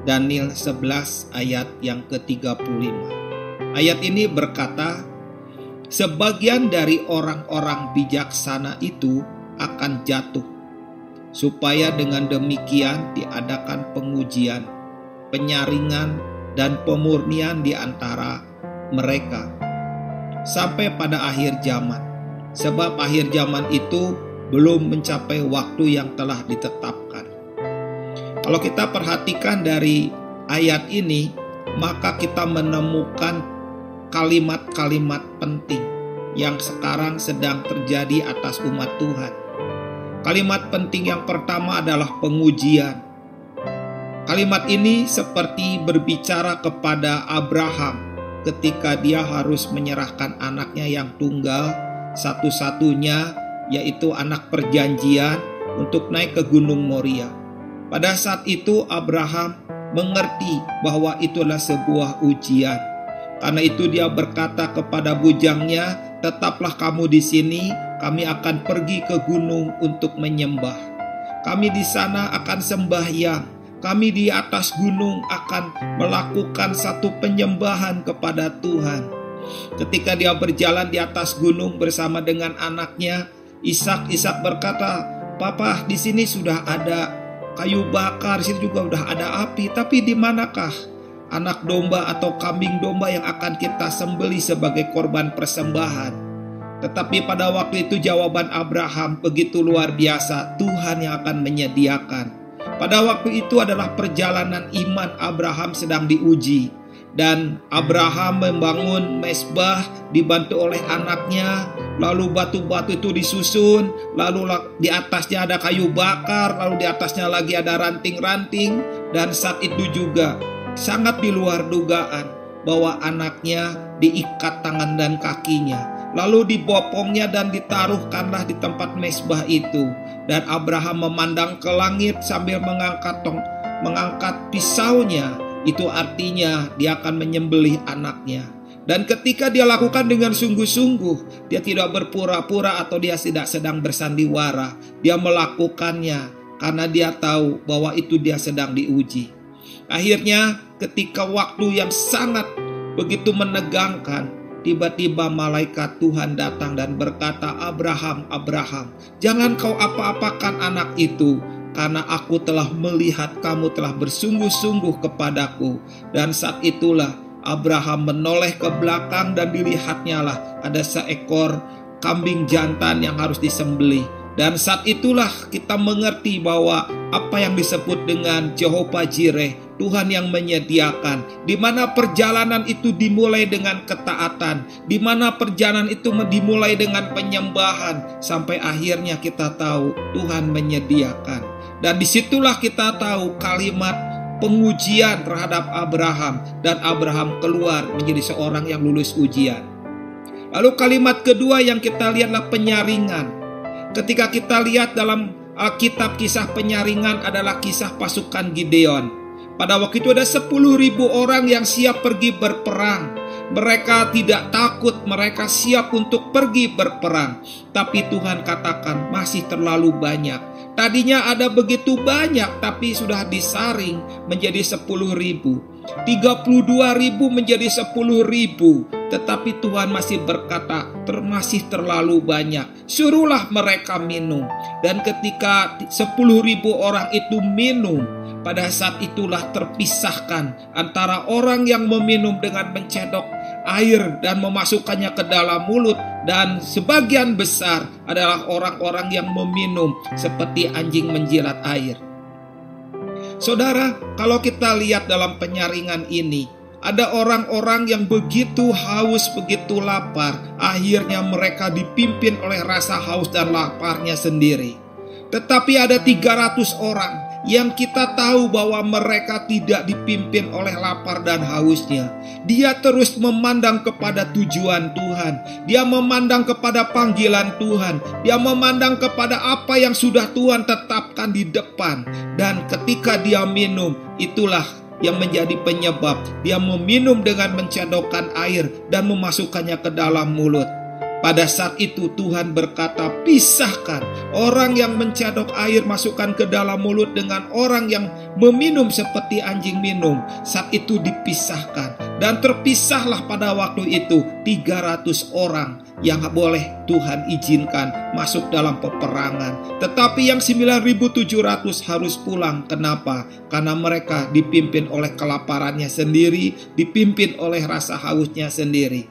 Daniel 11 ayat yang ke-35. Ayat ini berkata, sebagian dari orang-orang bijaksana itu akan jatuh, supaya dengan demikian diadakan pengujian, penyaringan, dan pemurnian di antara mereka sampai pada akhir zaman. Sebab akhir zaman itu belum mencapai waktu yang telah ditetapkan. Kalau kita perhatikan dari ayat ini, maka kita menemukan kalimat-kalimat penting yang sekarang sedang terjadi atas umat Tuhan. Kalimat penting yang pertama adalah pengujian. Kalimat ini seperti berbicara kepada Abraham ketika dia harus menyerahkan anaknya yang tunggal, satu-satunya, yaitu anak perjanjian, untuk naik ke Gunung Moria. Pada saat itu Abraham mengerti bahwa itulah sebuah ujian. Karena itu dia berkata kepada bujangnya, tetaplah kamu di sini, kami akan pergi ke gunung untuk menyembah. Kami di sana akan sembahyang. Kami di atas gunung akan melakukan satu penyembahan kepada Tuhan. Ketika dia berjalan di atas gunung bersama dengan anaknya, Ishak berkata, "Papa, di sini sudah ada kayu bakar, di sini juga sudah ada api, tapi di manakah anak domba atau kambing domba yang akan kita sembelih sebagai korban persembahan?" Tetapi pada waktu itu jawaban Abraham begitu luar biasa, Tuhan yang akan menyediakan. Pada waktu itu adalah perjalanan iman Abraham sedang diuji. Dan Abraham membangun mezbah dibantu oleh anaknya. Lalu batu-batu itu disusun. Lalu di atasnya ada kayu bakar. Lalu di atasnya lagi ada ranting-ranting. Dan saat itu juga sangat di luar dugaan bahwa anaknya diikat tangan dan kakinya. Lalu dibopongnya dan ditaruhkanlah di tempat mezbah itu. Dan Abraham memandang ke langit sambil mengangkat pisaunya. Itu artinya dia akan menyembelih anaknya. Dan ketika dia lakukan dengan sungguh-sungguh, dia tidak berpura-pura atau dia tidak sedang bersandiwara. Dia melakukannya karena dia tahu bahwa itu dia sedang diuji. Akhirnya ketika waktu yang sangat begitu menegangkan, tiba-tiba malaikat Tuhan datang dan berkata, "Abraham, Abraham, jangan kau apa-apakan anak itu, karena aku telah melihat kamu telah bersungguh-sungguh kepadaku." Dan saat itulah Abraham menoleh ke belakang dan dilihatnya lah ada seekor kambing jantan yang harus disembelih. Dan saat itulah kita mengerti bahwa apa yang disebut dengan Jehovah Jireh, Tuhan yang menyediakan, di mana perjalanan itu dimulai dengan ketaatan, di mana perjalanan itu dimulai dengan penyembahan, sampai akhirnya kita tahu Tuhan menyediakan. Dan disitulah kita tahu kalimat pengujian terhadap Abraham, dan Abraham keluar menjadi seorang yang lulus ujian. Lalu kalimat kedua yang kita lihatlah penyaringan. Ketika kita lihat dalam Alkitab, kisah penyaringan adalah kisah pasukan Gideon. Pada waktu itu ada 10.000 orang yang siap pergi berperang. Mereka tidak takut, mereka siap untuk pergi berperang. Tapi Tuhan katakan masih terlalu banyak. Tadinya ada begitu banyak, tapi sudah disaring menjadi 10.000. 32.000 menjadi 10.000. Tetapi Tuhan masih berkata, masih terlalu banyak. Suruhlah mereka minum. Dan ketika 10.000 orang itu minum, pada saat itulah terpisahkan antara orang yang meminum dengan mencedok air dan memasukkannya ke dalam mulut, dan sebagian besar adalah orang-orang yang meminum seperti anjing menjilat air. Saudara, kalau kita lihat dalam penyaringan ini, ada orang-orang yang begitu haus, begitu lapar. Akhirnya mereka dipimpin oleh rasa haus dan laparnya sendiri. Tetapi ada 300 orang yang kita tahu bahwa mereka tidak dipimpin oleh lapar dan hausnya. Dia terus memandang kepada tujuan Tuhan. Dia memandang kepada panggilan Tuhan. Dia memandang kepada apa yang sudah Tuhan tetapkan di depan. Dan ketika dia minum, itulah yang menjadi penyebab. Dia meminum dengan mencedokkan air dan memasukkannya ke dalam mulut. Pada saat itu Tuhan berkata, pisahkan orang yang mencadok air masukkan ke dalam mulut dengan orang yang meminum seperti anjing minum. Saat itu dipisahkan, dan terpisahlah pada waktu itu 300 orang yang boleh Tuhan izinkan masuk dalam peperangan. Tetapi yang 9.700 harus pulang. Kenapa? Karena mereka dipimpin oleh kelaparannya sendiri, dipimpin oleh rasa hausnya sendiri.